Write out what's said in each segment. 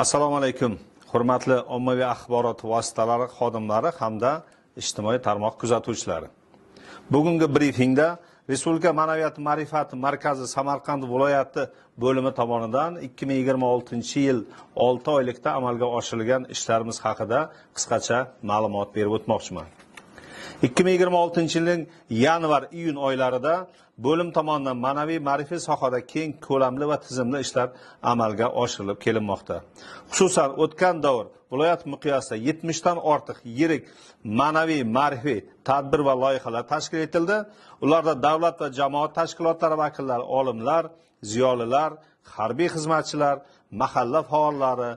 Assalomu alaykum. Hurmatli ommaviy axborot vositalari xodimlari hamda ijtimoiy tarmoq kuzatuvchilari. Bugungi brifingda Respublika Ma'naviyat Ma'rifat Markazi Samarqand viloyati bo'limi tomonidan 2026-yil 6 oylikda amalga oshirilgan ishlarimiz haqida qisqacha ma'lumot berib o'tmoqchiman. 2026-yilning yanvar-iyun oylarida bo'lim tomonidan ma'naviy ma'rifiy sohada keng ko'lamli va tizimli ishlar amalga oshirilib kelinmoqda. Xususan, o'tgan davr viloyat miqyosida 70 dan ortiq yirik ma'naviy ma'rifiy tadbir va loyihalar tashkil etildi. Ularda davlat va jamoat tashkilotlari vakillari, olimlar, ziyolilar, harbiy xizmatchilar, mahalla faollari,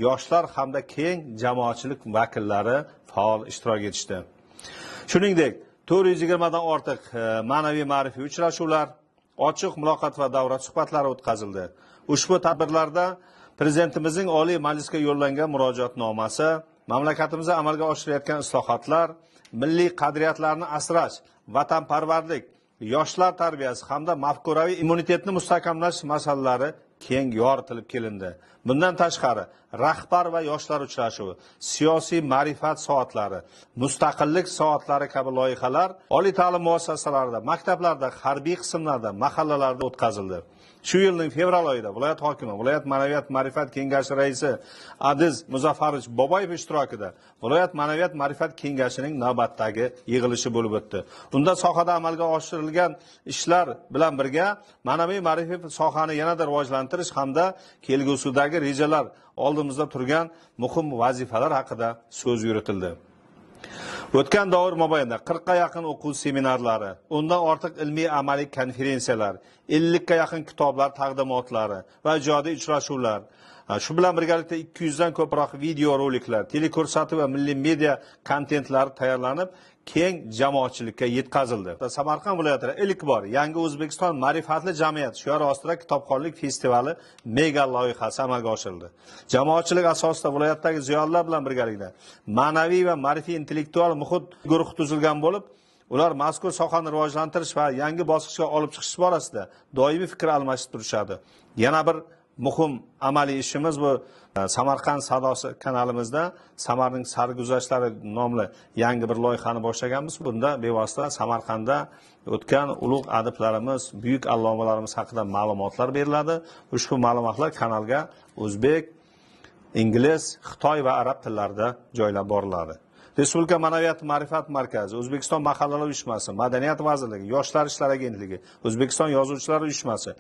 yoshlar hamda keng jamoatchilik vakillari faol ishtirok etishdi. Shuningdek, 420 dan ortiq ma'naviy ma'rifiy uchrashuvlar, ochiq muloqot va davra suhbatlari o'tkazildi. Ushbu tadbirlarda Prezidentimizning Oliy Majlisga yo'llangan murojaatnomasi, mamlakatimizda amalga oshirilayotgan islohotlar, milliy qadriyatlarni asrash, vatanparvarlik, yoshlar tarbiyasi hamda mafkuraviy immunitetni mustahkamlash masalalari keng yoritilib kelindi. Bundan tashqari, rahbar va yoshlar uchrashuvi, siyosiy ma'rifat soatlari, mustaqillik soatlari kabi loyihalar oliy ta'lim muassasalarida, maktablarda, harbiy qismlarda, mahallalarda o'tkazildi. Shu yilning fevral oyida viloyat hokimi, viloyat ma'naviyat ma'rifat kengashi raisi Adiz Muzaffarovich Boboyev ishtirokida viloyat ma'naviyat ma'rifat kengashining navbatdagi yig'ilishi bo'lib o'tdi. Unda sohada amalga oshirilgan ishlar bilan birga ma'naviy ma'rifiy sohani yanada rivojlantirish hamda kelgusidagi rejalar, oldimizda turgan muhim vazifalar haqida so'z yuritildi. O'tgan davr mobaynida 40 ga yaqin o'quv seminarlari, undan ortiq ilmiy amaliy konferensiyalar, 50 ga yaqin kitoblar taqdimotlari va ijodiy uchrashuvlar, shu bilan birgalikda 200 dan ko'proq video roliklar, teleko'rsatuv va milliy media kontentlari tayyorlanib, keng jamoatchilikka yetkazildi. Samarqand viloyatida ilk bor Yangi O'zbekiston ma'rifatli jamiyat shiori ostida kitobxonlik festivali mega loyihasi amalga oshirildi. Jamoatchilik asosida viloyatdagi ziyolilar bilan birgalikda ma'naviy va ma'rifiy intellektual muhit guruhi tuzilgan bo'lib, ular mazkur sohani rivojlantirish va yangi bosqichga olib chiqish borasida doimiy fikr almashib turishadi. Yana bir muhim amaliy ishimiz bu Samarqand Sadosi kanalimizda Samarning sarguzashtlari nomli yangi bir loyihani boshlaganmiz. Bunda bevosita Samarqandda o'tgan ulug' adiblarimiz, buyuk allomalarimiz haqida ma'lumotlar beriladi. Ushbu ma'lumotlar kanalga o'zbek, ingliz, xitoy va arab tillarida joylab boriladi. Respublika Ma'naviyat Ma'rifat Markazi, O'zbekiston Mahallalar uyushmasi, Madaniyat vazirligi, Yoshlar ishlari agentligi, O'zbekiston Yozuvchilar uyushmasi,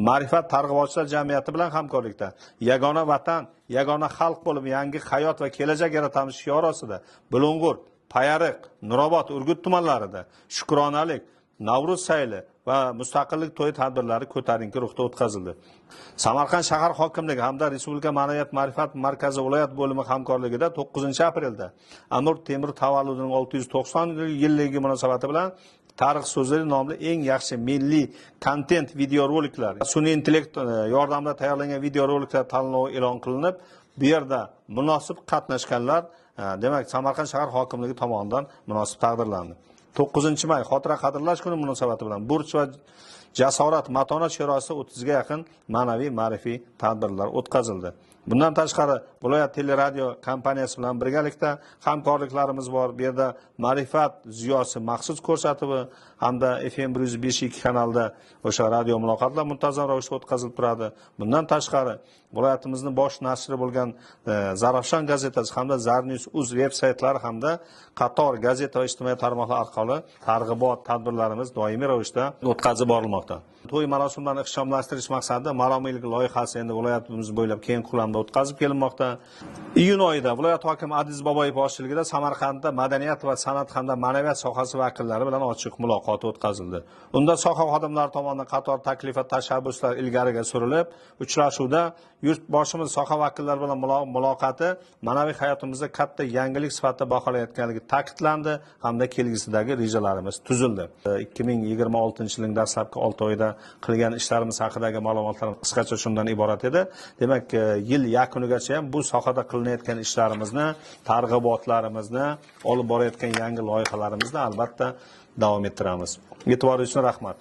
Ma'rifat targ'ibotchilar jamiyati bilan hamkorlikda Yagona Vatan, Yagona xalq bo'lib yangi hayot va kelajak yaratamiz shiori ostida Bulung'ur, Payariq, Nurobod, Urgut tumanlarida Shukronalik, Navruz sayli va mustaqillik to'yi tadbirlari ko'tarinki ruhda o'tkazildi. Samarqand shahar hokimligi hamda Respublika Ma'naviyat Ma'rifat Markazi viloyat bo'limi hamkorligida 9-aprelda Amir Temur tavalludining 690-yilligi munosabati bilan Tarix so'zlari nomli eng yaxshi milliy kontent videoroliklar, sun'iy intellekt yordamida tayyorlangan videoroliklar tanlovi e'lon qilinib, bu yerda munosib qatnashganlar, demak, Samarqand shahar hokimligi tomonidan munosib taqdirlandi. 9-may xotira qadrlash kuni munosabati bilan burch va jasorat matonat shiorasida 30 ga yaqin ma'naviy ma'rifiy tadbirlar o'tkazildi. Bundan tashqari viloyat teleradio kompaniyasi bilan birgalikda hamkorliklarimiz bor. Bu yerda Ma'rifat ziyosi maxsus ko'rsatuvi hamda FM 105.2 kanalda o'sha radio muloqotlar muntazam ravishda o'tkazilib turadi. Bundan tashqari viloyatimizning bosh nashri bo'lgan Zarafshon gazetasi hamda Zarnews.uz veb-saytlari hamda qator gazeta va ijtimoiy tarmoqlar orqali targ'ibot tadbirlarimiz doimiy ravishda o'tkazib borilmoqda. To'y marosimlarini ixchomlashtirish maqsadida maromiylik loyihasi endi viloyatimiz bo'ylab keng ko'lamda o'tkazib kelinmoqda. Iyun oyida viloyat hokimi Adiz Boboyev boshchiligida Samarqandda madaniyat va san'at hamda ma'naviyat sohasi vakillari bilan ochiq muloqot o'tkazildi. Unda soha xodimlari tomonidan qator taklif va tashabbuslar ilgariga surilib, uchrashuvda yurtboshimiz soha vakillari bilan muloqoti ma'naviy hayotimizda katta yangilik sifatida baholanayotganligi ta'kidlandi hamda kelgusidagi rejalarimiz tuzildi. 2026-yilning dastlabki 6 oyida qilgan ishlarimiz haqidagi ma'lumotlar qisqacha shundan iborat edi. Demak, yil yakunigacha ham bu sohada qilinayotgan ishlarimizni, targ'ibotlarimizni, olib borayotgan yangi loyihalarimizni albatta davom ettiramiz. E'tiboringiz uchun rahmat.